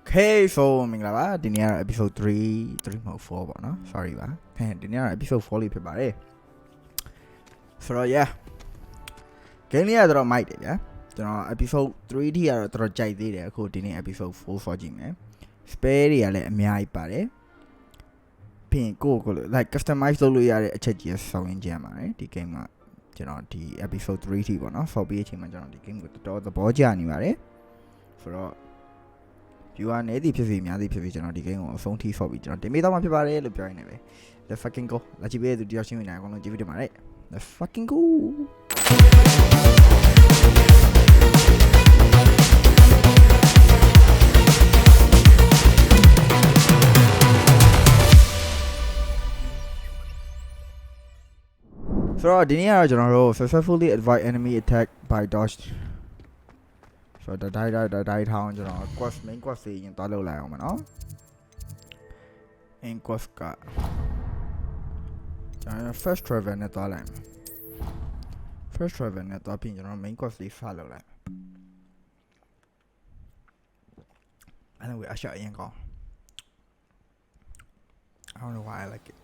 Okay so မင်္ဂလာပါဒီနေ့ကတော့ episode 3မဟုတ်4ပေါ့နော် sorry ပါဒီနေ့ကတော့ episode 4လေးဖြစ်ပါတယ်ဆိုတော့ yeah game လေးကတော့မိုက်တယ်ဗျာကျွန်တော် episode 3ထိကတော့တော်တော်ကြိုက်သေးတယ်အခုဒီနေ့ episode 4 for ကြည့်မယ် spare တွေကလည်းအများကြီးပါတယ်ပြီးရင်ကို like customize လုပ်လို့ရတဲ့အချက်ကြီးဆောင်းရင်းကြရပါတယ်ဒီ game ကကျွန်တော်ဒီ episode 3ထိပေါ့နော် for ပြီးအချိန်မှာကျွန်တော်ဒီ game ကိုတော်တော်သဘောကျနေပါတယ်ဆိုတော့view အနေနဲ့ဖြစ်စီများစီဖြစ်စီကျွန်တော်ဒီ game ကိုအဆုံးထိဆော့ပြီးကျွန်တော်တင်ပေးတော့မှဖြစ်ပါတယ်လို့ပြောရနေပဲ let's fucking go လာကြည့်ပေးသူတယောက်ချင်းဝင်နိုင်အောင်လို့ကြည့်ပြီးတင်ပါတယ် let's fucking go so ဒီနေ့ကတော့ကျွန်တော်တို့ successfully avoid enemy attack by dodge so ဒါထောင်းကျွန်တော် quest main quest စီရင်သွားလုပ်လိုက်အောင်မနော် main quest ကကျွန်တော် first travel နဲ့သွားလိုက်မယ် first travel နဲ့သွားပြီးကျွန်တော် main quest လေးစလုပ်လိုက်အဲ့ဒါအရှက်အရင်ကောင်း I don't know why I like it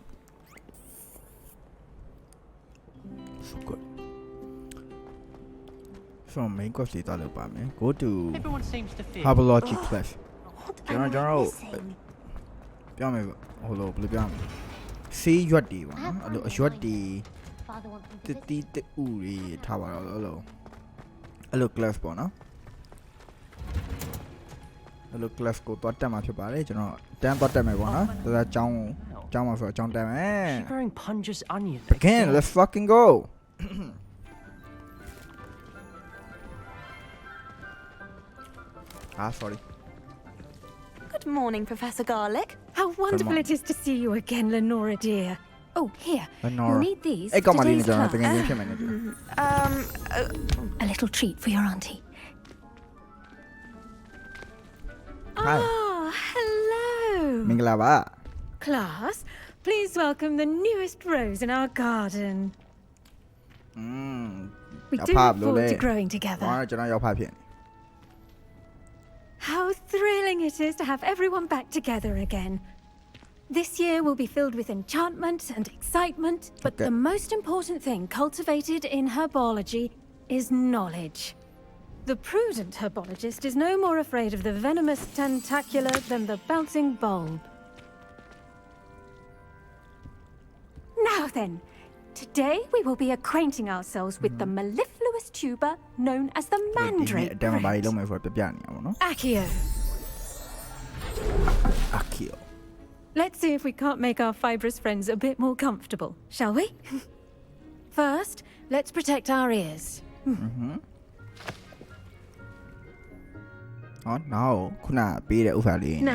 so good from main quest လေးသွားလုပ်ပါမယ် go to Hogwarts class ကျွန်တော်ပြောမယ်ဟိုလိုဘယ်လိုပြောမလဲဆေးရွက်တွေပေါ့နော်အဲ့လိုအရွက်တွေတီတူတွေထားပါတော့အဲ့လို class ပေါ့နော်အဲ့လို class ကိုတော့တက်မှာဖြစ်ပါတယ်ကျွန်တော်တန်းတော့တက်မယ်ပေါ့နော်ဒါကြောင်းမှာဆိုတော့ကြောင်းတက်မယ် again let's fucking go sorry. Good morning, Professor Garlic. How wonderful it is to see you again, Lenora dear. Oh, here. Lenora. You'll need these for today's class. A little treat for your auntie. Hi. Oh, hello. Minglava. Class, please welcome the newest rose in our garden. We do look forward to growing together. How thrilling it is to have everyone back together again. This year will be filled with enchantment and excitement, but the most important thing cultivated in herbology is knowledge. The prudent herbologist is no more afraid of the venomous tentacular than the bouncing bulb. Now then, today we will be acquainting ourselves with the mellifluous tuber known as the mandrake root. Accio. Let's see if we can't make our fibrous friends a bit more comfortable, shall we? First, let's protect our ears.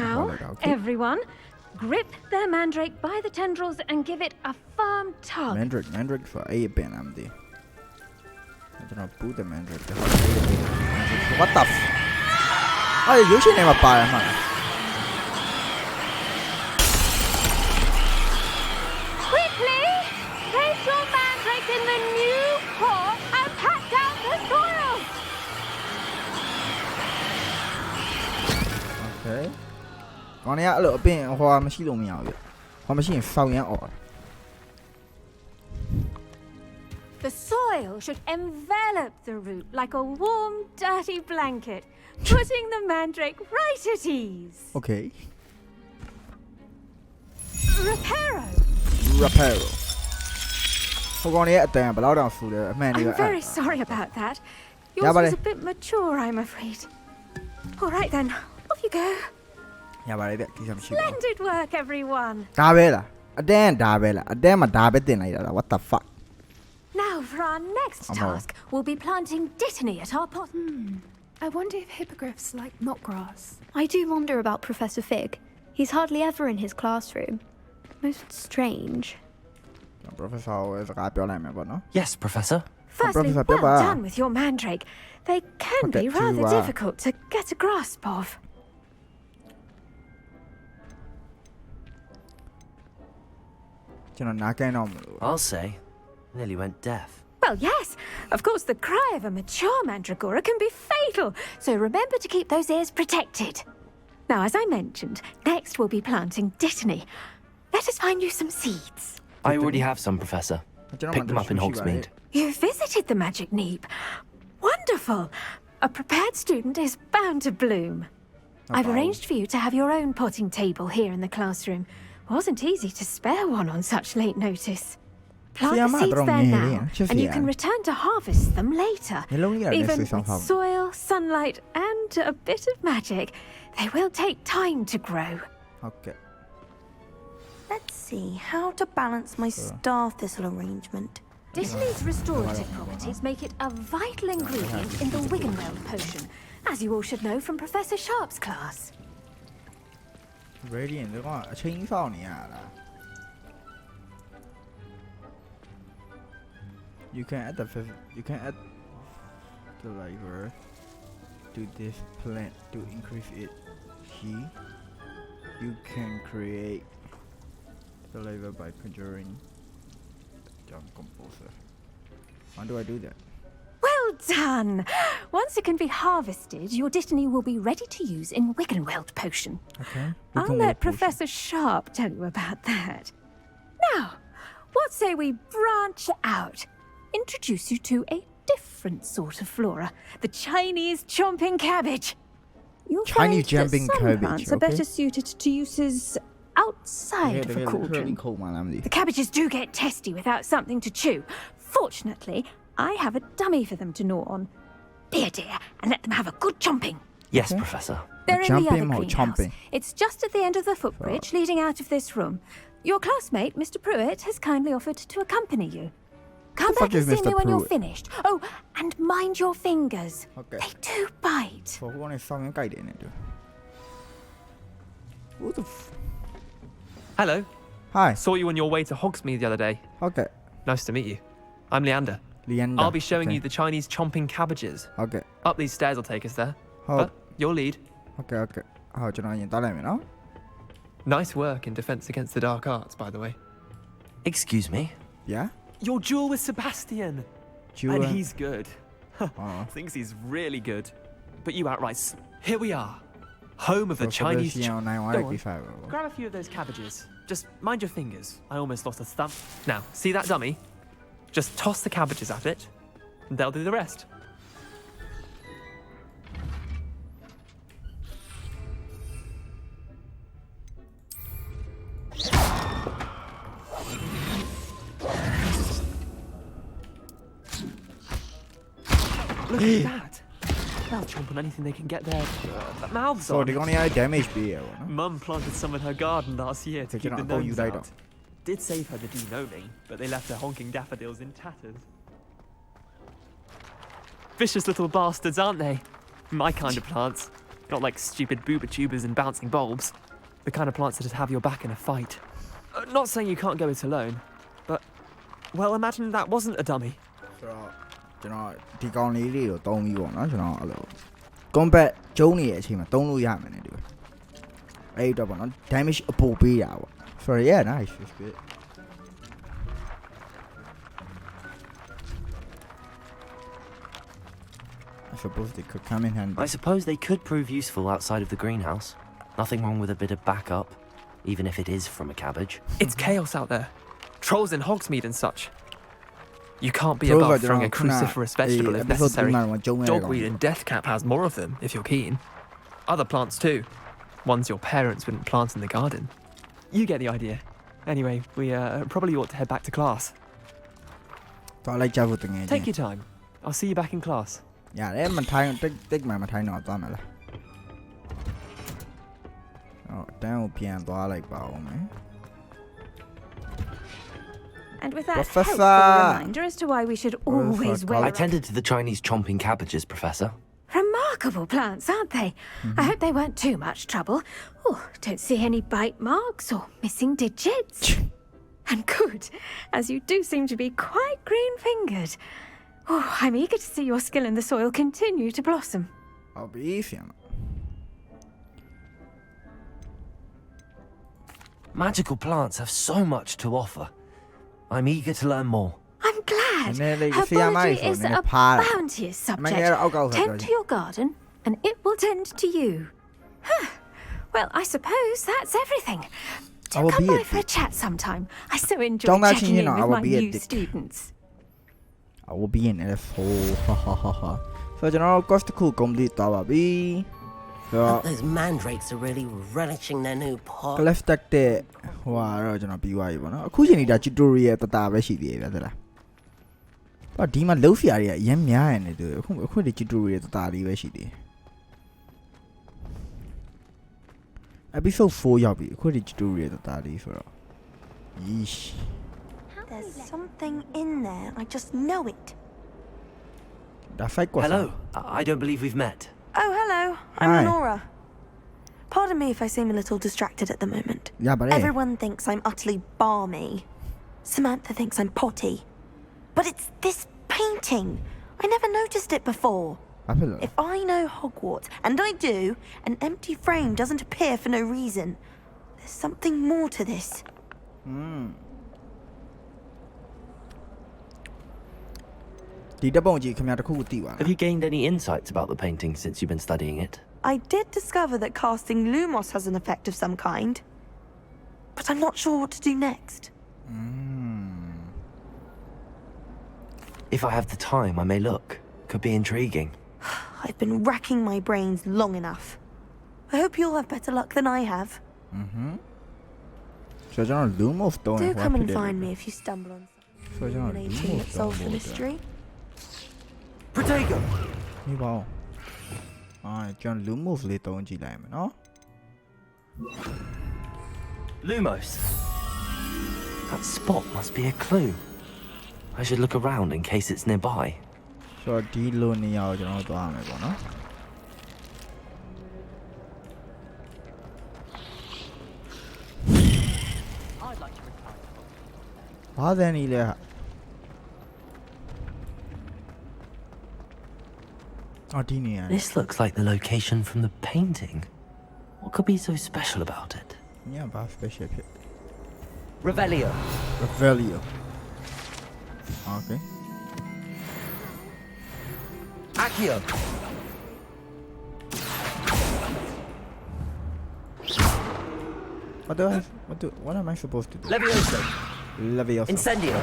Now, everyone, grip their mandrake by the tendrils and give it a firm tug. Mandrake for a pen, I'm there. I don't know, put the mandrake. What the f? Oh, you should name a fire, man. Quickly, place your mandrake in the new pot and pat down the soil. Okay. ကောင်းရအဲ့လိုအပင်ဟိုမရှိလို့မရဘူးဟိုမရှိရင်စောင်းရမ်းអော် The soil should envelop the root like a warm, dirty blanket, putting the mandrake right at ease. Okay. Reparo. ဟိုကောင်းရအတန်ဘယ်လောက်တောင်ဆူလဲအမှန်တည်း I'm very sorry about that. Yours was a bit mature, I'm afraid. All right then, off you go. Splendid work, everyone. ဒါပဲလားအတန်းဒါပဲလားအတန်းမှာဒါပဲတင်လိုက်တာလား what the fuck Now for our next task, we'll be planting dittany at our pot. I wonder if hippogriffs like knotgrass. I do wonder about Professor Fig. He's hardly ever in his classroom. Most strange. Professor is a guyပြောလိုက်မယ်ပေါ့နော် Yes, Professor. Firstly, well done with your mandrake. They can be rather difficult to get a grasp of. I'll say. Nearly went deaf. Well, yes. Of course, the cry of a mature mandragora can be fatal. So remember to keep those ears protected. Now, as I mentioned, next we'll be planting Dittany. Let us find you some seeds. I already have some, Professor. Picked them up in Hogsmeade. You visited the Magic Neep. Wonderful. A prepared student is bound to bloom. I've arranged for you to have your own potting table here in the classroom. Wasn't easy to spare one on such late notice. Plant the seeds there now, and you can return to harvest them later. Even with soil, sunlight, and a bit of magic, they will take time to grow. Okay. Let's see how to balance my star thistle arrangement. Dittany's restorative properties make it a vital ingredient in the Wiggenweld potion, as you all should know from Professor Sharp's class. Radiant ကအချိန်ဆောက်နေရတာ You can add the flavor to this plant to increase its heat. You can create the flavor by conjuring the junk composer. How do I do that? Well done! Once it can be harvested, your Dittany will be ready to use in Wiggenweld potion. Okay. I'll let Professor Sharp tell you about that. Now, what say we branch out? Introduce you to a different sort of flora, the Chinese chomping cabbage. You'll Chinese find that jumping some cabbage, plants are better suited to uses outside of a cauldron. The cabbages do get testy without something to chew. Fortunately, I have a dummy for them to gnaw on. Be a dear and let them have a good chomping. Yes, Professor. They're in the other Jumping or greenhouse. chomping? It's just at the end of the footbridge leading out of this room. Your classmate, Mr. Pruitt, has kindly offered to accompany you. Come back and see me when you're finished. Oh, and mind your fingers. Okay. They do bite. So who wants to guide in it? Who the Hello. Hi. Saw you on your way to Hogsmeade the other day. Okay. Nice to meet you. I'm Leander. Leander. I'll be showing okay. you the Chinese chomping cabbages. Okay. Up these stairs will take us there. Oh. But your lead. Okay, okay. 好，ကျွန်တော်ရင်တားလိုက်မယ်နော် Nice work in defense against the dark arts, by the way. Excuse me? Yeah? Your duel with Sebastian. Duel. And he's good. Oh. Thinks he's really good. But you outright. Here we are. Home of the Chinese. Go on. Grab a few of those cabbages. Just mind your fingers. I almost lost a thumb. Now, see that dummy? Just toss the cabbages at it, and they'll do the rest. Look at that. They'll chomp on anything they can get their mouths So on. they're going to damage ပေးရပါနော် Mum planted some in her garden last year to keep the gnomes later. out. Did save her the de-gnoming, but they left her honking daffodils in tatters. Vicious little bastards, aren't they? My kind of plants. Not like stupid booba tubers and bouncing bulbs. The kind of plants that'd have your back in a fight. Not saying you can't go it alone, but, well, imagine that wasn't a dummy. ဆိုတော့ကျွန်တော်ဒီကောင်လေးတွေကိုတုံးပြီးပေါ့နော်ကျွန်တော်အဲ့လို combat ကျုံးနေတဲ့အချိန်မှာတုံးလို့ရမယ်နဲ့တူအဲ့တော့ပေါ့နော် damage အပိုပေးတာပေါ့ Sorry, yeah, nice. It's good. I suppose they could come in handy. I suppose they could prove useful outside of the greenhouse. Nothing wrong with a bit of backup, even if it is from a cabbage. It's chaos out there. Trolls in Hogsmeade and such. You can't be above throwing a cruciferous vegetable if necessary. Dogweed and deathcap has more of them, if you're keen. Other plants too. Ones your parents wouldn't plant in the garden. You get the idea. Anyway, we probably ought to head back to class. Take your time. I'll see you back in class. Yeah, มันထိုင်းတိတ်မှမထိုင်းတော့သွားမယ်လားအော်တန်းကိုပြန်သွားလိုက်ပါဦးမယ် And with that Professor! helpful reminder as to why we should always wear... I tended to the Chinese chomping cabbages, Professor. Remarkable plants, aren't they? I hope they weren't too much trouble. Oh, don't see any bite marks or missing digits. And good, as you do seem to be quite green-fingered. Oh, I'm eager to see your skill in the soil continue to blossom. I'll be easy. Magical plants have so much to offer. I'm eager to learn more. I'm glad. Herbology Herbology is a bounteous subject. Tend to your garden, and it will tend to you. Well, I suppose that's everything. I Do will come be by a for a dick. chat sometime. I so enjoy Don't that checking you in know, I with will my be a new dick. students. I will be an asshole. Ha ha ha ha. So ကျွန်တော် cost တစ်ခု complete သွားပါပြီဆိုတော့ Those mandrakes are really relishing their new pot. class stack တဲ့ဟိုဟာတော့ကျွန်တော်ပြီးသွားပြီပေါ့နော်အခုချိန်ဒီဒါ tutorial တတာပဲရှိသေးတယ်ဗျာသလားဘာဒီမှာလုံးစရာတွေကအရင်များရနေတယ်အခုဒီ tutorial တတာလေးပဲရှိသေးတယ် episode 4ရောက်ပြီအခုဒီ tutorial တတာလေးဆိုတော့ yeesh There's something in there. I just know it. ဒါ fight ကွာ Hello. I don't believe we've met. Oh, hello. I'm Hi. Nora. Pardon me if I seem a little distracted at the moment. ရပါတယ် Everyone thinks I'm utterly balmy. Samantha thinks I'm potty. But it's this painting. I never noticed it before. ဘာဖြစ်လို့ If I know Hogwarts, and I do, an empty frame doesn't appear for no reason. There's something more to this. ဒီတပ်ပုံကြီးခင်ဗျားတစ်ခုခုသိပါလား Have you gained any insights about the painting since you've been studying it? I did discover that casting Lumos has an effect of some kind. But I'm not sure what to do next. If I have the time, I may look. Could be intriguing. I've been racking my brains long enough. I hope you'll have better luck than I have. ဆိုတော့ကျွန်တော် loom of တော့ Do come and find me if you stumble on ဆိုတော့ကျွန်တော် something loom relating of that solves the mystery. Protego! ဒီပါဦးကျွန်တော် loom of လေးတုံးကြည့်လိုက်မယ်နော် Lumos. That spot must be a clue. I should look around in case it's nearby. ဆိုတော့ဒီလိုနေရာကိုကျွန်တော်သွားရမယ်ပေါ့နော်ဘာသန်နေလဲဟာအော်ဒီနေရာ This looks like the location from the painting. What could be so special about it? ညဘာ special ဖြစ် Revelio. Revelio okay Accio. what am I supposed to do Levioso. Levioso Incendio.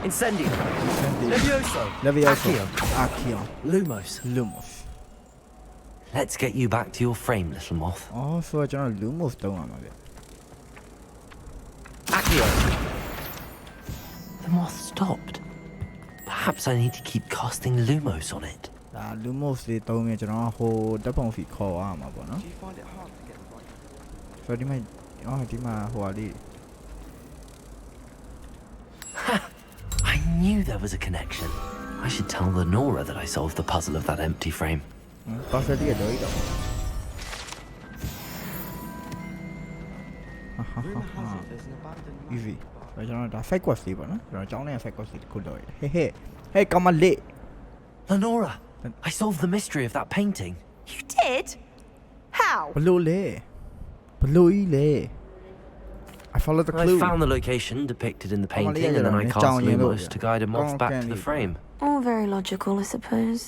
Incendio. Levioso. Levioso Accio. Accio Lumos. Lumos Let's get you back to your frame, little moth. အော်ဆိုတော့ကျွန်တော် Lumos တုံးရမှာဗျ Accio. The moth stopped. Perhaps I need to keep casting Lumos on it. ဒါ Lumos လေးတုံးရင်ကျွန်တော်ဟိုတပ်ပုံဖီခေါ်ရမှာပေါ့နော်ဆိုတော့ဒီမှာဒီမှာဟိုဟာလေး I knew there was a connection. I should tell the Nora that I solved the puzzle of that empty frame. ပါစတီကတော့တော့easy ကျွန်တော်ဒါ fake quest လေးပေါ့နော်ကျွန်တော်ကြောင်းနေတဲ့ fake quest လေးတစ်ခုတော့ဟေးဟေးကောင်မလေး Lenora, I solved the mystery of that painting. You did? How? ဘလို့လဲဘလို့ကြီးလဲ I followed the I clue found the location depicted in the Come on, painting, and then I yeah, cast yeah, Lumos yeah. to guide a moth Come on, back to Candy. the frame. All very logical, I suppose.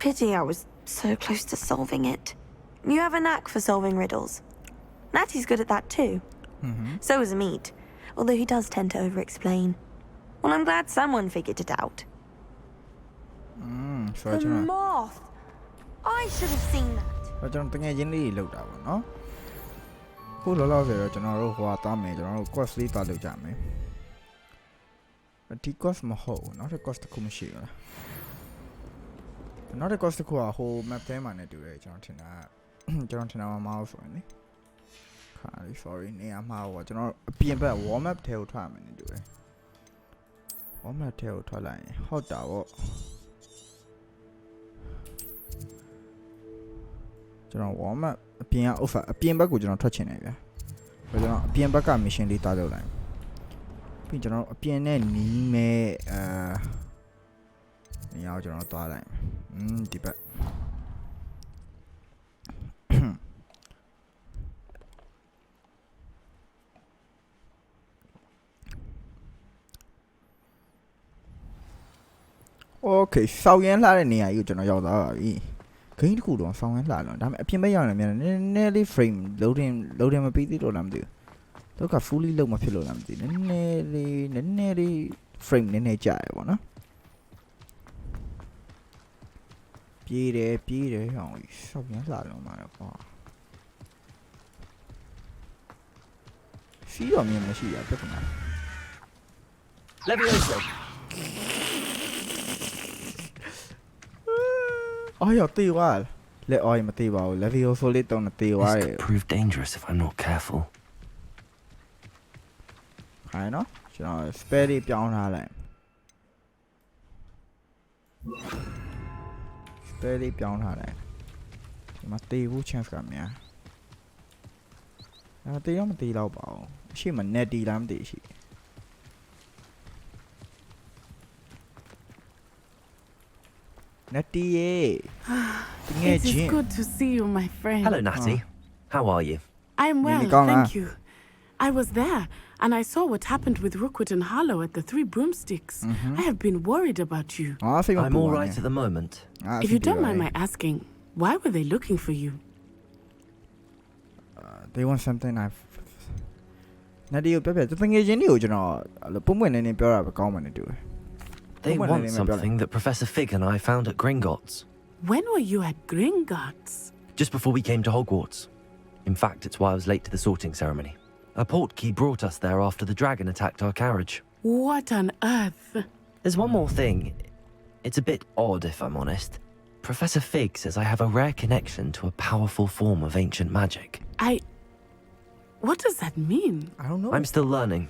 Pity I was so close to solving it. You have a knack for solving riddles. Natty's good at that too. So is Amit, although he does tend to over-explain. Well, I'm glad someone figured it out. ဆိုတော့ The ကျွန်တော် moth! I should have seen that. ကျွန်တော်တကယ်ချင်းလေးလောက်တာပေါ့နော်ခုလောလောဆယ်တော့ကျွန်တော်တို့ဟိုဟာသွားမယ်ကျွန်တော်တို့ quest လေးသွားလုပ်ကြမယ်ဒီ quest မဟုတ်နောက်တစ် quest တစ်ခုမရှိဘူးလားနောက်တစ် quest တစ်ခုကဟို map ထဲမှာနဲ့တူတယ်ကျွန်တော်ထင်တာမှာမဟုတ်ဆိုရင်လေခါလေး sorry နေရာမှာဟိုကျွန်တော်အပြင်ဘက် warm up ထဲကိုထွက်မယ်နဲ့တူတယ် warm up ထဲကိုထွက်လိုက်ရင်ဟုတ်တာပေါ့ကျွန်တော် warm up အပြင်က offer အပြင်ဘက်ကိုကျွန်တော်ထွက်ချင်တယ်ဗျာဆိုတော့ကျွန်တော်အပြင်ဘက်က mission လေးတားလုပ်လိုက်ပြီးကျွန်တော်အပြင်နဲ့နီးမဲ့နေရာကိုကျွန်တော်သွားလိုက်ဒီဘက် Okay စောင်းရင်လှတဲ့နေရာကြီးကိုကျွန်တော်ရောက်သွားပါပြီဂိမ်းတစ်ခုတော့စောင်းရင်လှတယ်ဒါပေမဲ့အပြင်ဘက်ရောက်နေမြန်နည်းနည်းလေး frame loading မပြီးသေးတော့လားမသိဘူးတော့က fully လုံးမဖြစ်လို့လားမသိဘူးနည်းနည်းလေး frame နည်းနည်းကြာရပါတော့ပြေးတယ်ဟောင်းစောင်းရင်လှလုံးမှာတော့ကွာရှိတော့မြင်မရှိရပြဿနာ Levioso. အော်ရတေးသွားလက်အော်မတေးပါဘူး Levioso လေးတော့တေးသွားတယ် This could prove dangerous if I'm not careful. ခိုင်းနော်ကျွန်တော် spare လေးပြောင်းထားလိုက် spare လေးပြောင်းထားလိုက်ဒီမှာတေးဖို့ chance ကများတေးတော့မတေးတော့ပါဘူးအရှိမ netty လားမသိရှိNatty, it is good to see you, my friend. Hello, Natty. How are you? I am well, thank you. I was there, and I saw what happened with Rookwood and Harlow at the Three Broomsticks. I have been worried about you. I'm all right at the moment. If you don't mind my asking, why were they looking for you? They want something I've... Natty, you prepare. The thing is, you know, They want something that Professor Fig and I found at Gringotts. When were you at Gringotts? Just before we came to Hogwarts. In fact, it's why I was late to the sorting ceremony. A portkey brought us there after the dragon attacked our carriage. What on earth? There's one more thing. It's a bit odd, if I'm honest. Professor Fig says I have a rare connection to a powerful form of ancient magic. What does that mean? I don't know. I'm still learning,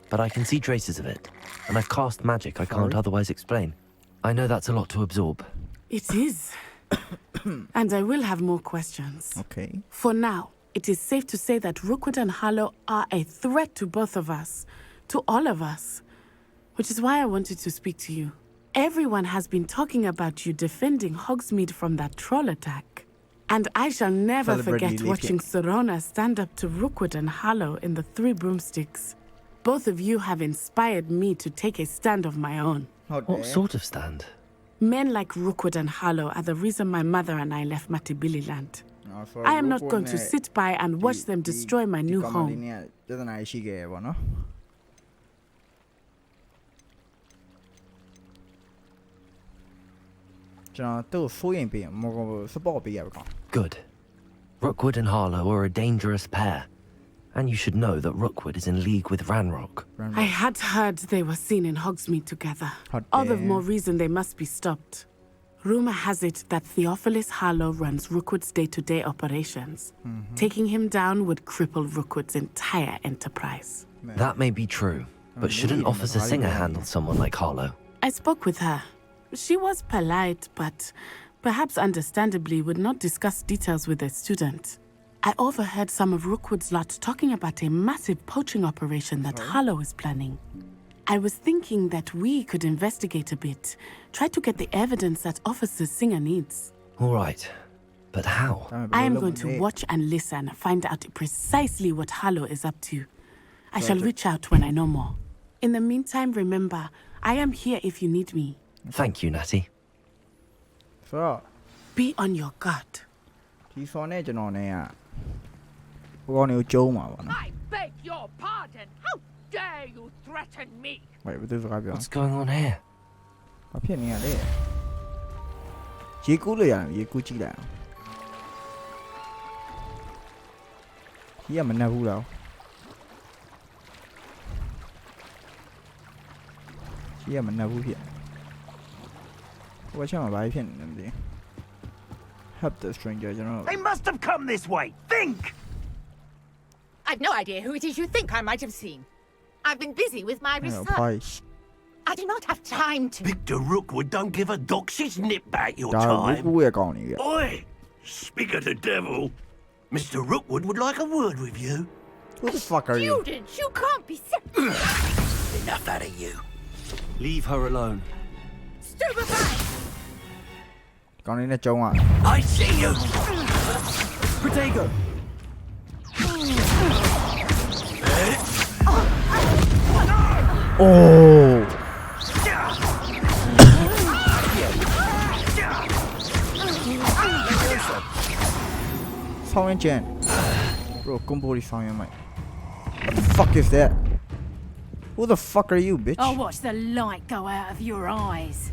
but I can see traces of it. And I've cast magic I can't otherwise explain. I know that's a lot to absorb. It is. And I will have more questions. Okay. For now, it is safe to say that Rookwood and Harlow are a threat to both of us. To all of us. Which is why I wanted to speak to you. Everyone has been talking about you defending Hogsmeade from that troll attack. And I shall never forget watching Serona stand up to Rookwood and Harlow in the Three Broomsticks. Both of you have inspired me to take a stand of my own. What sort of stand? Men like Rookwood and Harlow are the reason my mother and I left Matibililand. I am not going to sit by and watch them destroy my new home. Good. Rookwood and Harlow are a dangerous pair. And you should know that Rookwood is in league with Ranrock. I had heard they were seen in Hogsmeade together. All the more reason they must be stopped. Rumor has it that Theophilus Harlow runs Rookwood's day-to-day operations. Taking him down would cripple Rookwood's entire enterprise. That may be true, but shouldn't Officer Singer handle someone like Harlow? I spoke with her. She was polite, but perhaps understandably would not discuss details with a student. I overheard some of Rookwood's lot talking about a massive poaching operation that Harlow is planning. I was thinking that we could investigate a bit, try to get the evidence that Officer Singer needs. All right, but how? I am going to watch and listen, find out precisely what Harlow is up to. I shall reach out when I know more. In the meantime, remember, I am here if you need me. Thank you, Natty. Be on your guard. I beg your pardon. How dare you threaten me? What's going on here? Help the stranger, general. They must have come this way. Think! I've no idea who it is you think I might have seen. I've been busy with my research. I do not have time to... Victor Rookwood don't give a doxy's nip back your time. Oi! Speak of the devil. Mr. Rookwood would like a word with you. Who the fuck are you? Students, you can't be sick. Enough out of you. Leave her alone. Stupefy! I see you! Protego! Oh! Sound Jen. Bro, combo sound mate. What the fuck is that? Who the fuck are you, bitch? I'll watch the light go out of your eyes.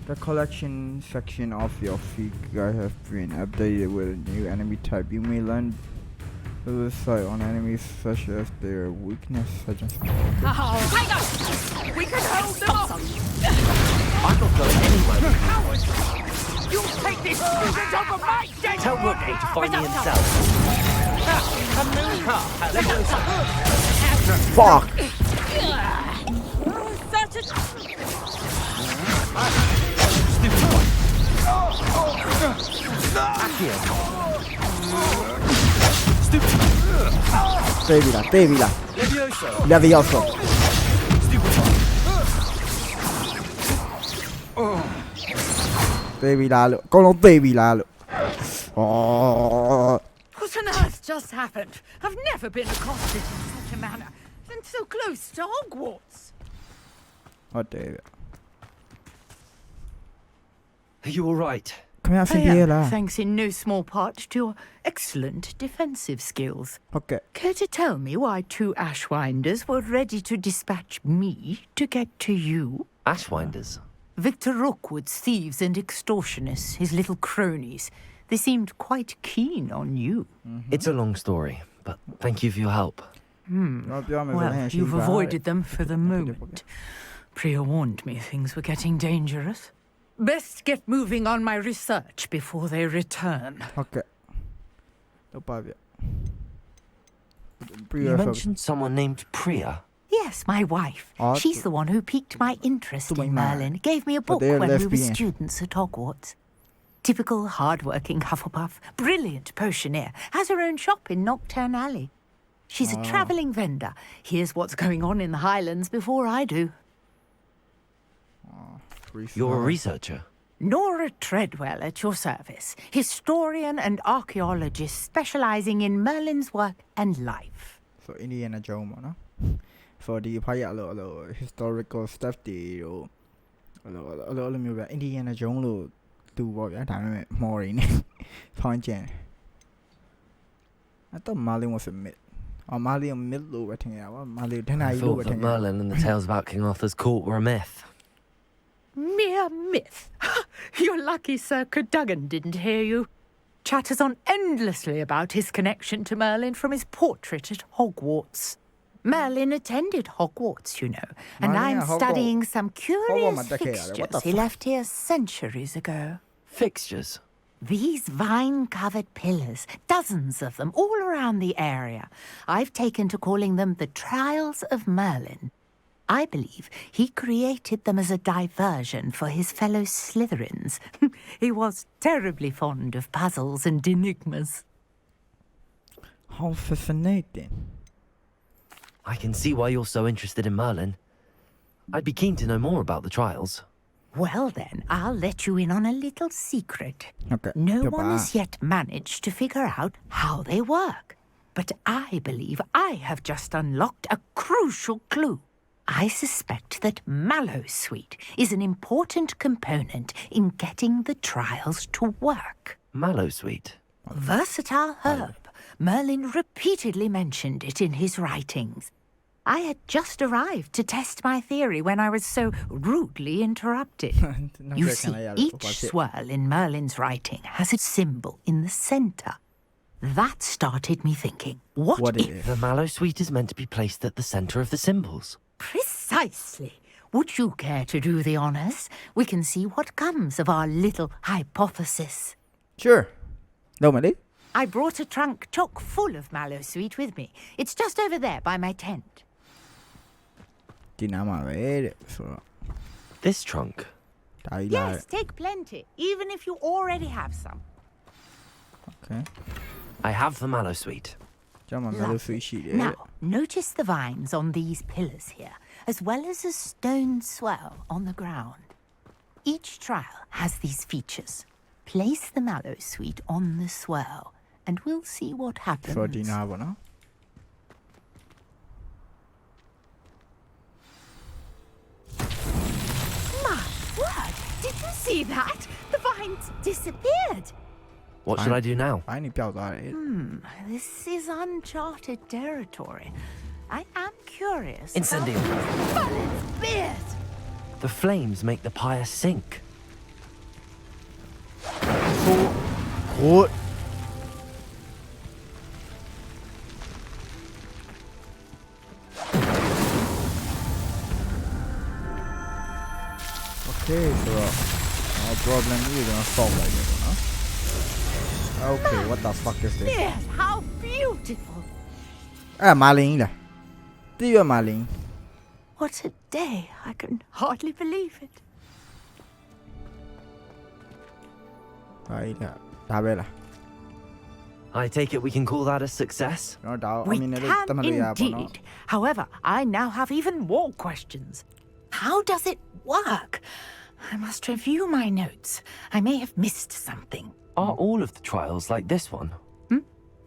The collection section of your figure have been updated with a new enemy type. You may learn the sight on enemies such as their weakness, such as. Oh, hang on! We can hold them off! I'm not going anywhere. Cowards! You'll take this student over my dead! Tell Rodney to find me himself. A new car has Fuck! such a... Tevila. Levioso. Tevilalo. Con Tevilalo. Oh. What on earth just happened? I've never been accosted in such a manner. And so close to Hogwarts. Oh, David. Are you all right? Thanks in no small part to your excellent defensive skills. Okay. Care to tell me why 2 Ashwinders were ready to dispatch me to get to you? Ashwinders? Victor Rookwood's thieves and extortionists, his little cronies. They seemed quite keen on you. It's a long story, but thank you for your help. Well, you've avoided them for the moment. Priya warned me things were getting dangerous. Best get moving on my research before they return. Okay. You mentioned someone named Priya. Yes, my wife. She's the one who piqued my interest in Merlin. Gave me a book when we were students at Hogwarts. Typical hard-working Hufflepuff. Brilliant potioneer. Has her own shop in Nocturne Alley. She's a travelling vendor. Hears what's going on in the Highlands before I do. You're a researcher? Nora Treadwell at your service. Historian and archaeologist specialising in Merlin's work and life. So Indiana Jones, no? For the historical stuff, the Indiana Jones do what more in point. I thought Merlin was a myth. Or Merlin a myth, I think. I thought that Merlin and the tales about King Arthur's court were a myth. Mere myth. You're lucky Sir Cadogan didn't hear you. Chatters on endlessly about his connection to Merlin from his portrait at Hogwarts. Merlin attended Hogwarts, you know, and I'm studying some curious fixtures he left here centuries ago. Fixtures? These vine-covered pillars, dozens of them, all around the area. I've taken to calling them the Trials of Merlin. I believe he created them as a diversion for his fellow Slytherins. He was terribly fond of puzzles and enigmas. How fascinating. I can see why you're so interested in Merlin. I'd be keen to know more about the trials. Well then, I'll let you in on a little secret. Okay. No one has yet managed to figure out how they work. But I believe I have just unlocked a crucial clue. I suspect that Mallowsweet is an important component in getting the trials to work. Mallowsweet? Versatile herb. Merlin repeatedly mentioned it in his writings. I had just arrived to test my theory when I was so rudely interrupted. You see, each swirl in Merlin's writing has a symbol in the centre. That started me thinking, what if... The Mallowsweet is meant to be placed at the centre of the symbols? Precisely. Would you care to do the honours? We can see what comes of our little hypothesis. Sure. Normally. I brought a trunk chock full of Mallowsweet with me. It's just over there by my tent. This trunk? Yes, take plenty, even if you already have some. Okay. I have the Mallowsweet. Now, notice the vines on these pillars here, as well as a stone swell on the ground. Each trial has these features. Place the Mallowsweet on the swell, and we'll see what happens. My word! Did you see that? The vines disappeared. What should I do now? This is uncharted territory. I am curious. Incendio. Beard. The flames make the pyre sink. Good. Okay, so our problem is gonna solve like this, huh? Okay, what the fuck is this? Yes, how beautiful. Marlene. Do you Marlene? What a day. I can hardly believe it. I take it we can call that a success? No doubt. We can indeed. However, I now have even more questions. How does it work? I must review my notes. I may have missed something. Are all of the trials like this one?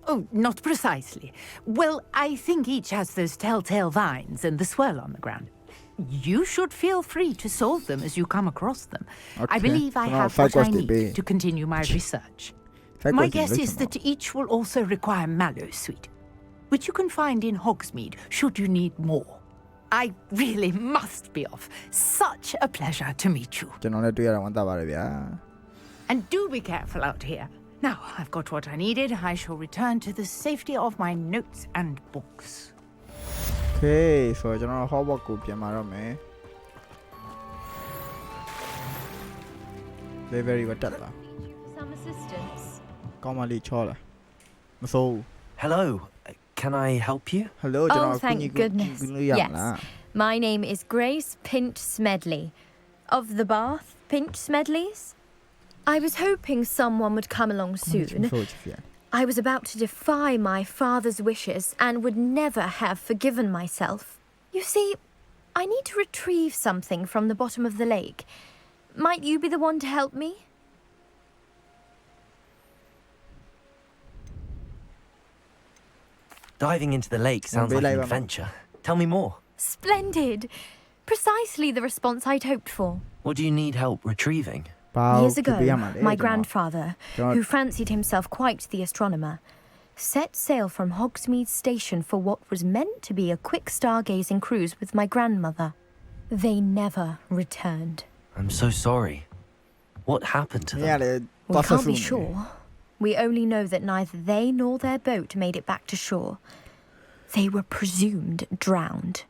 Oh, not precisely. Well, I think each has those telltale vines and the swirl on the ground. You should feel free to solve them as you come across them. I believe I have what I need to continue my research. My guess is that each will also require mallow sweet, which you can find in Hogsmeade should you need more. I really must be off. Such a pleasure to meet you. And do be careful out here. Now, I've got what I needed. I shall return to the safety of my notes and books. Okay, so Hogwarts ကိုပြန်มาတော့မယ် level ကတက်လာ Some assistance. ကောင်းမလေးချောလာမစိုး Hello, can I help you? Hello, Oh, thank goodness. Yes. My name is Grace Pinch Smedley. Of the Bath Pinch Smedleys. I was hoping someone would come along soon. I was about to defy my father's wishes and would never have forgiven myself. You see, I need to retrieve something from the bottom of the lake. Might you be the one to help me? Diving into the lake sounds like an adventure. Tell me more. Splendid. Precisely the response I'd hoped for. What do you need help retrieving? Years ago, my grandfather, who fancied himself quite the astronomer, set sail from Hogsmeade Station for what was meant to be a quick stargazing cruise with my grandmother. They never returned. I'm so sorry. What happened to them? We can't be sure. We only know that neither they nor their boat made it back to shore. They were presumed drowned.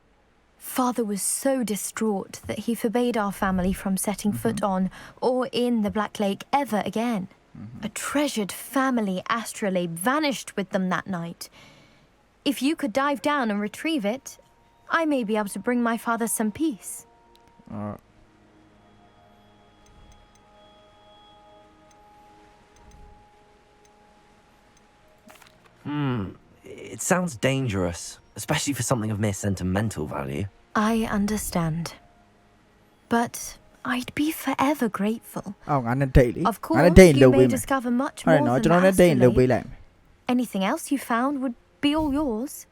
Father was so distraught that he forbade our family from setting foot on or in the Black Lake ever again. A treasured family astrolabe vanished with them that night. If you could dive down and retrieve it, I may be able to bring my father some peace. It sounds dangerous, especially for something of mere sentimental value. I understand. But I'd be forever grateful. Of course, you may discover much more than astrolabe. Anything else you found would be all yours.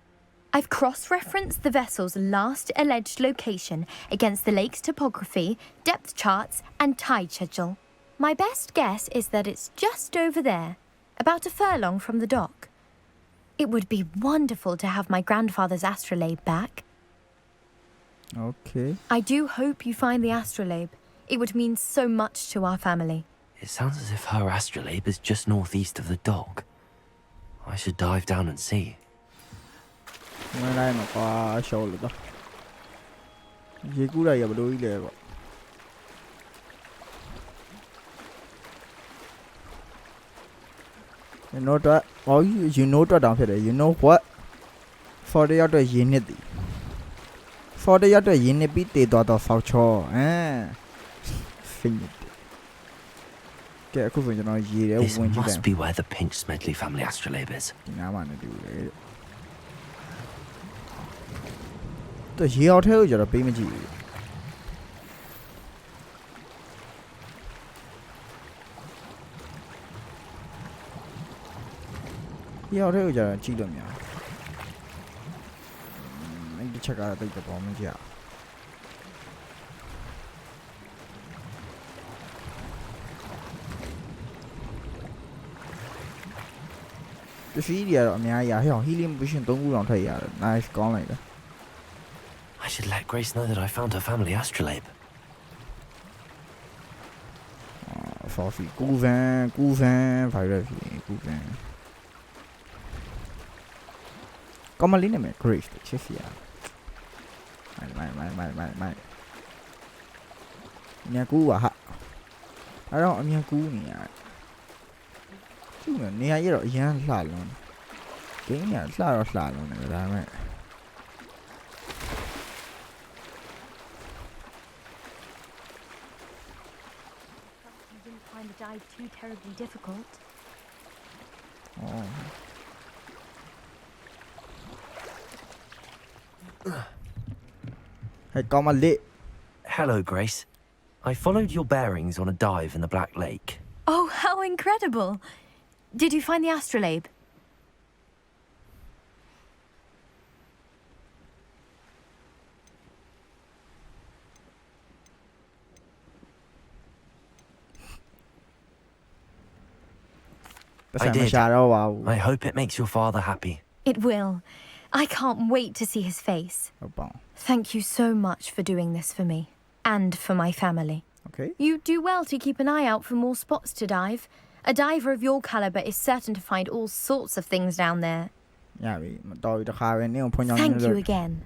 I've cross-referenced the vessel's last alleged location against the lake's topography, depth charts, and tide schedule. My best guess is that it's just over there, about a furlong from the dock. It would be wonderful to have my grandfather's astrolabe back. Okay. I do hope you find the astrolabe. It would mean so much to our family. It sounds as if her astrolabe is just northeast of the dock. I should dive down and see. You know what? Oh, you know what down here. You know what? For the other unit. For the other unit, beat the daughter of Faucho. Finish. This must be where the Pinch Smedley family astrolabe is. The year tell you a payment. Yeah, tell you a children. I need to check out the problem. Yeah. see the healing pushing don't go on here. Nice gone like that. I should let Grace know that I found her family astrolabe. Fofi, Gouvan, Virus, Gouvan. Come on, Lina, Grace, Chifia. My. Nyaku, I don't mean Goonia. Near your young salon. King at Slar Salon, I didn't find the dive too terribly difficult. Oh. Hey, come on, lit. Hello, Grace. I followed your bearings on a dive in the Black Lake. Oh, how incredible! Did you find the astrolabe? I did. I hope it makes your father happy. It will. I can't wait to see his face. Thank you so much for doing this for me. And for my family. Okay. You do well to keep an eye out for more spots to dive. A diver of your caliber is certain to find all sorts of things down there. Thank you again.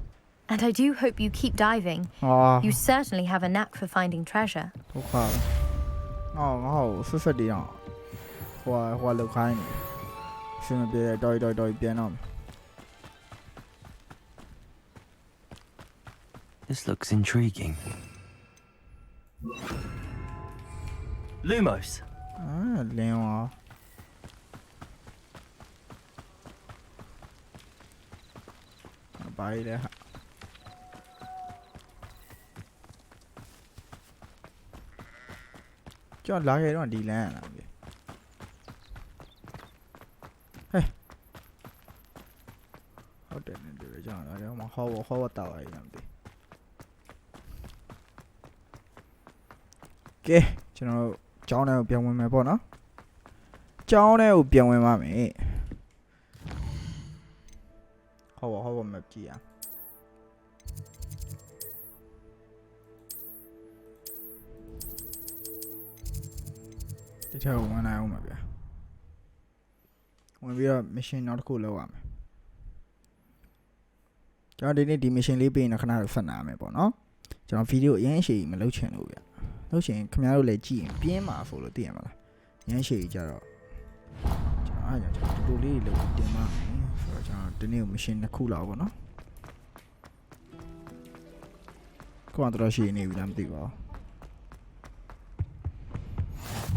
And I do hope you keep diving. You certainly have a knack for finding treasure. This looks intriguing. Lumos. Leon. Bye there. John Lagger on the land. Hey. How did you do it, John? I don't know how tower I am. Okay, you know, John will be on my bonnet. John will be on my mammy. How am I here? Tell when I am here. When we are mission not cool, John didn't the mission living in a canal for Name, no? John video Yanshi, Meluchan over. Lucian, come out like G and PMR for the DML. Yanshi, Jarro. I do really look at the new machine, the cool hour, no? Quantrashi, you don't think.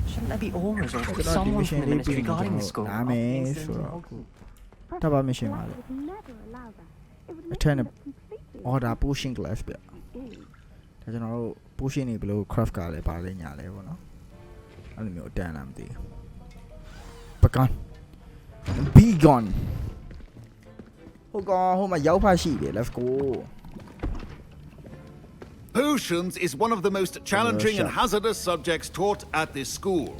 Shouldn't there be auras or someone from the ministry guarding the school? Talk about mission. I turn order pushing glass bit. I don't know, pushing it below craft car, by the level. I don't know, damn, I'm the. Pecan. Be gone. Oh, God, oh, my Yaupa sheet. Let's go. Potions is one of the most challenging and hazardous subjects taught at this school.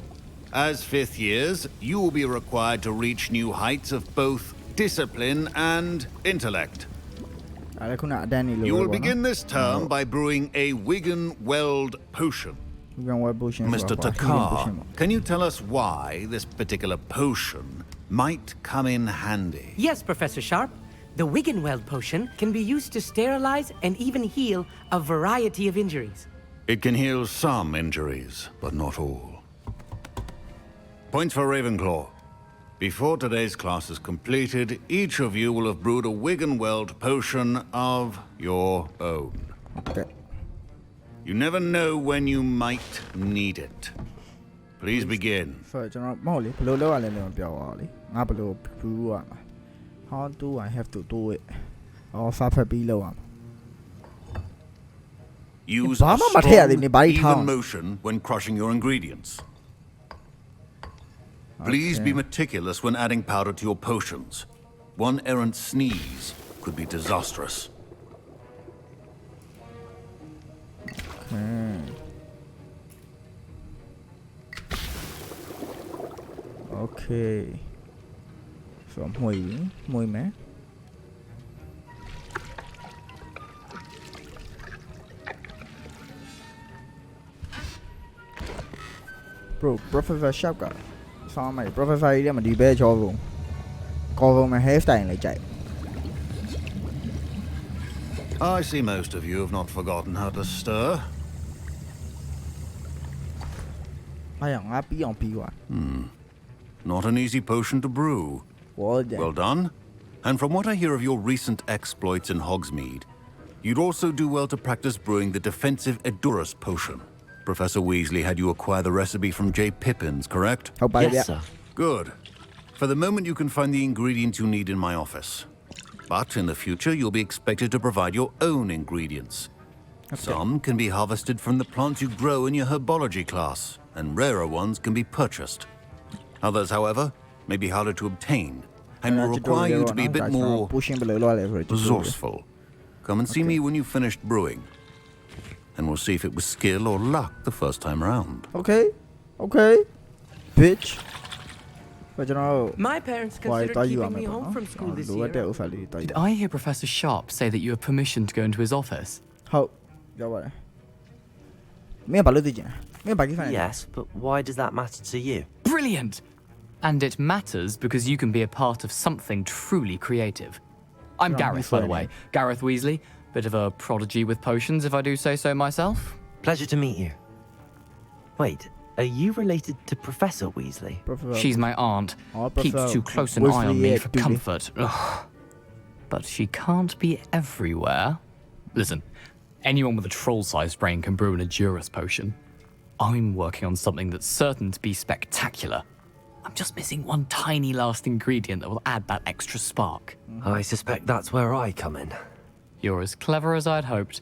As 5th years, you will be required to reach new heights of both discipline and intellect. You will begin this term by brewing a Wigan-Weld potion. Mr. Takar, can you tell us why this particular potion might come in handy? Yes, Professor Sharp. The Wigan-Weld potion can be used to sterilize and even heal a variety of injuries. It can heal some injuries, but not all. Points for Ravenclaw. Before today's class is completed, each of you will have brewed a Wigan-Weld potion of your own. Okay. You never know when you might need it. Please begin. How do I have to do it? Or Papa below. Use a strong, even motion when crushing your ingredients. Please be meticulous when adding powder to your potions. One errant sneeze could be disastrous. Okay. So mùi mẹ. Bro, Professor Sharp cả. Sao mày Professor đi mà đi bê cho vùng. Có vùng mà hairstyle lại chạy. I see most of you have not forgotten how to stir. Not an easy potion to brew. Well done. And from what I hear of your recent exploits in Hogsmeade, you'd also do well to practice brewing the defensive Edurus potion. Professor Weasley had you acquire the recipe from J. Pippin's, correct? Yes, sir. Good. For the moment, you can find the ingredients you need in my office. But in the future, you'll be expected to provide your own ingredients. Okay. Some can be harvested from the plants you grow in your herbology class, and rarer ones can be purchased. Others, however, may be harder to obtain, and will require you to be a bit more resourceful. Come and see me when you've finished brewing, and we'll see if it was skill or luck the first time round. Okay, bitch. My parents considered keeping me home from school this year. Did I hear Professor Sharp say that you have permission to go into his office? Yes, but why does that matter to you? Brilliant! And it matters because you can be a part of something truly creative. I'm Gareth, by the way. Gareth Weasley. Bit of a prodigy with potions, if I do say so myself. Pleasure to meet you. Wait, are you related to Professor Weasley? She's my aunt. Keeps too close an eye on me for comfort. Ugh. But she can't be everywhere. Listen, anyone with a troll-sized brain can brew an Edurus potion. I'm working on something that's certain to be spectacular. I'm just missing one tiny last ingredient that will add that extra spark. I suspect that's where I come in. You're as clever as I'd hoped.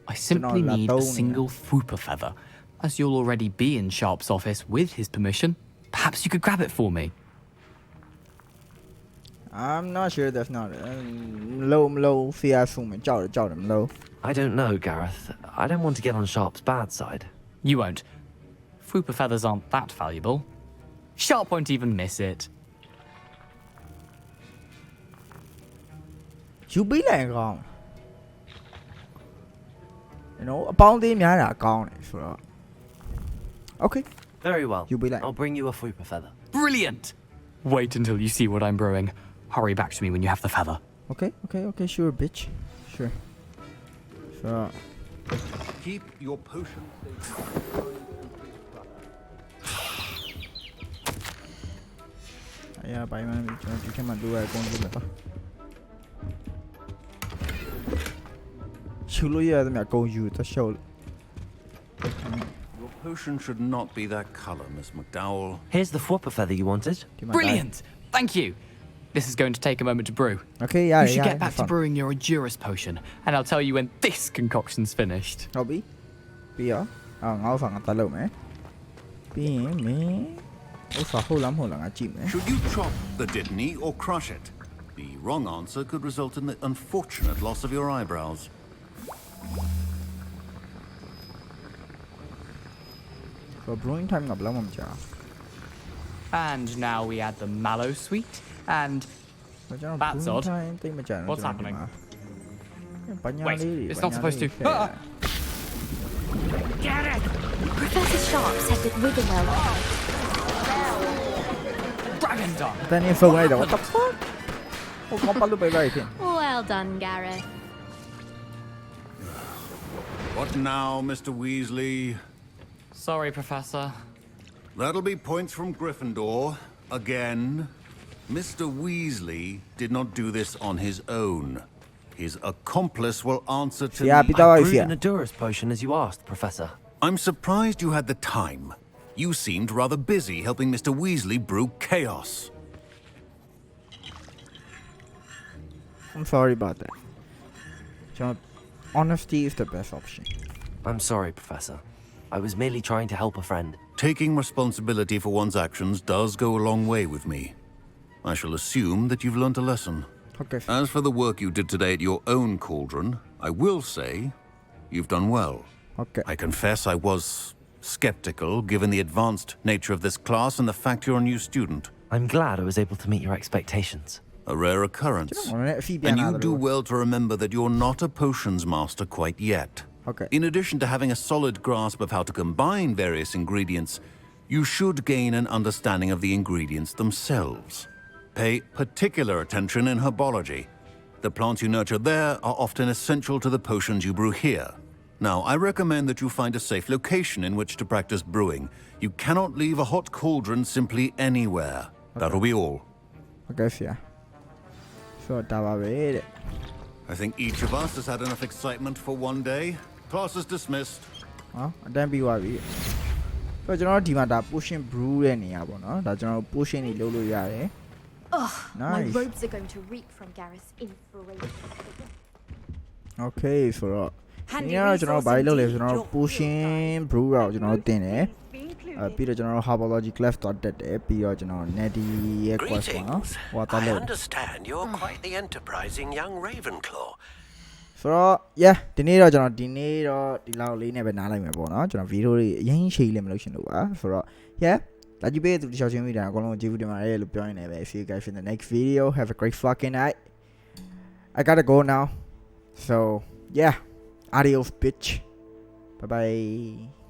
I simply need a single Fwooper feather. As you'll already be in Sharp's office with his permission, perhaps you could grab it for me. I'm not sure that's not low. I don't know, Gareth. I don't want to get on Sharp's bad side. You won't. Fwooper feathers aren't that valuable. Sharp won't even miss it. You be like wrong. You know, about the gone. Okay. Very well. You be like. I'll bring you a Fwooper feather. Brilliant! Wait until you see what I'm brewing. Hurry back to me when you have the feather. Okay, sure, bitch. Sure. So. Keep your potion. Yeah, by man, you cannot do it. Your potion should not be that color, Miss McDowell. Here's the Fwooper feather you wanted. Brilliant! Thank you. This is going to take a moment to brew. Okay, yeah. You should get back to brewing your Edurus potion, and I'll tell you when this concoction's finished. Should you chop the Dittany or crush it? The wrong answer could result in the unfortunate loss of your eyebrows. So brewing time And now we add the mallow sweet, and that's odd. What's happening? Wait, it's not supposed to. Ah! Get it! Professor Sharp said that Wiggenweld. Dragon done. What the fuck? Well done, Gareth. What now, Mr. Weasley? Sorry, Professor. That'll be points from Gryffindor. Again. Mr. Weasley did not do this on his own. His accomplice will answer to me. I brewed an Edurus potion as you asked, Professor. I'm surprised you had the time. You seemed rather busy helping Mr. Weasley brew chaos. I'm sorry about that. Honesty is the best option. I'm sorry, Professor. I was merely trying to help a friend. Taking responsibility for one's actions does go a long way with me. I shall assume that you've learnt a lesson. Okay. As for the work you did today at your own cauldron, I will say you've done well. Okay. I confess I was skeptical given the advanced nature of this class and the fact you're a new student. I'm glad I was able to meet your expectations. A rare occurrence. And you do well to remember that you're not a potions master quite yet. Okay. In addition to having a solid grasp of how to combine various ingredients, you should gain an understanding of the ingredients themselves. Pay particular attention in herbology. The plants you nurture there are often essential to the potions you brew here. Now, I recommend that you find a safe location in which to practice brewing. You cannot leave a hot cauldron simply anywhere. Okay. That'll be all. Okay, yeah. So, I think each of us has had enough excitement for one day. Class is dismissed. Then be what we. So, you know, the pushing brew any abona. That's no pushing it lulu yare. Oh, nice. My robes are going to reek from Gareth's inspiration. Okay, so. You know, by the way, you know, pushing brew out, you know, thing, Peter General Herbology left out that Peter General Netty. Greetings. I understand you're quite the enterprising young Ravenclaw. So, yeah, the need General Dinero, the Lowly never nala me bona, General Vito, Yang Shilling Lotion. So, yeah, that you pay to the social media. I'm going to give you my look. See you guys in the next video. Have a great fucking night. I gotta go now. So, yeah. Adios, bitch. Bye bye.